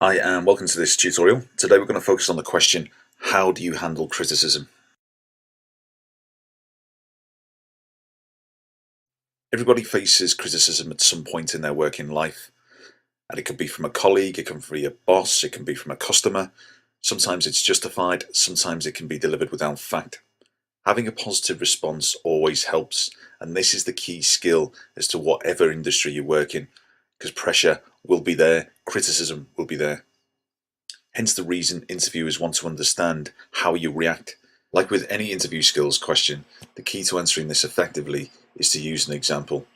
Hi and welcome to this tutorial. Today we're going to focus on the question, how do you handle criticism? Everybody faces criticism at some point in their working life, and it could be from a colleague, it can be a boss, it can be from a customer. Sometimes it's justified, sometimes it can be delivered without fact. Having a positive response always helps, and this is the key skill as to whatever industry you work in, because pressure will be there, criticism will be there. Hence the reason interviewers want to understand how you react. Like with any interview skills question, the key to answering this effectively is to use an example.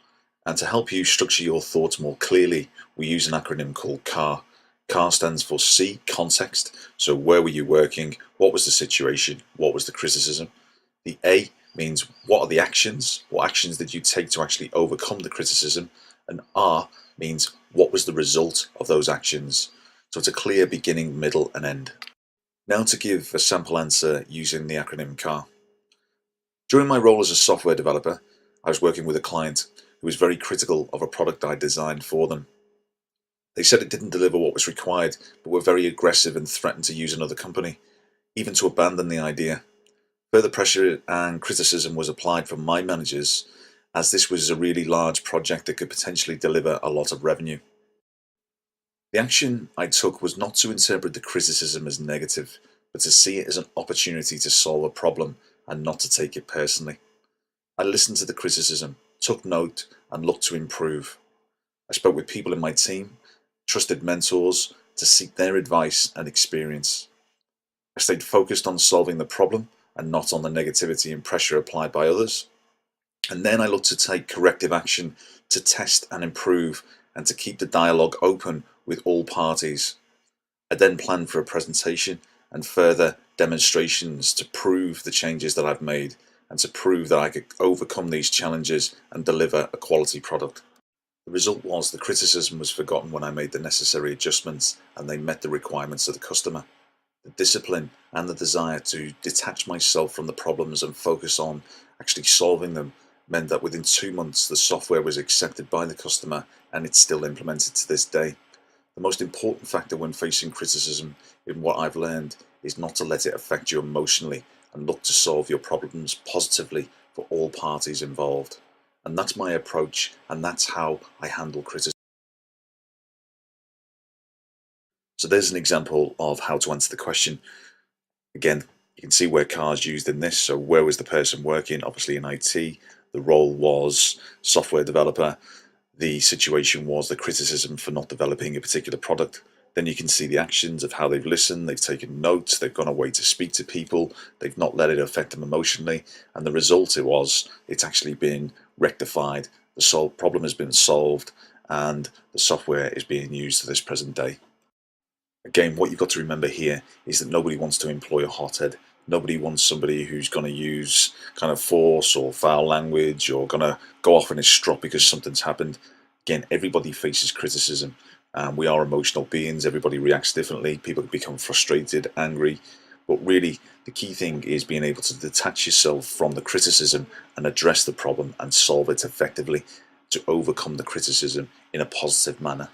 And to help you structure your thoughts more clearly, we use an acronym called CAR. CAR stands for C, context. So where were you working? What was the situation? What was the criticism? The A means what are the actions? What actions did you take to actually overcome the criticism? And R means what was the result of those actions? So it's a clear beginning, middle, and end. Now to give a sample answer using the acronym CAR. During my role as a software developer, I was working with a client who was very critical of a product I designed for them. They said it didn't deliver what was required, but were very aggressive and threatened to use another company, even to abandon the idea. Further pressure and criticism was applied from my managers, as this was a really large project that could potentially deliver a lot of revenue. The action I took was not to interpret the criticism as negative, but to see it as an opportunity to solve a problem and not to take it personally. I listened to the criticism, took note, and looked to improve. I spoke with people in my team, trusted mentors, to seek their advice and experience. I stayed focused on solving the problem and not on the negativity and pressure applied by others. And then I looked to take corrective action to test and improve and to keep the dialogue open with all parties. I then planned for a presentation and further demonstrations to prove the changes that I've made and to prove that I could overcome these challenges and deliver a quality product. The result was the criticism was forgotten when I made the necessary adjustments and they met the requirements of the customer. The discipline and the desire to detach myself from the problems and focus on actually solving them meant that within 2 months the software was accepted by the customer and it's still implemented to this day. The most important factor when facing criticism, in what I've learned, is not to let it affect you emotionally and look to solve your problems positively for all parties involved. And that's my approach, and that's how I handle criticism. So there's an example of how to answer the question. Again, you can see where CAR is used in this. So where was the person working? Obviously in IT. The role was software developer. The situation was the criticism for not developing a particular product. Then you can see the actions of how they've listened, they've taken notes, they've gone away to speak to people, they've not let it affect them emotionally, and the result it's actually been rectified, the problem has been solved, and the software is being used to this present day. Again, what you've got to remember here is that nobody wants to employ a hothead. Nobody wants somebody who's going to use kind of force or foul language or going to go off in his strut because something's happened. Again, everybody faces criticism. We are emotional beings. Everybody reacts differently. People become frustrated, angry. But really, the key thing is being able to detach yourself from the criticism and address the problem and solve it effectively to overcome the criticism in a positive manner.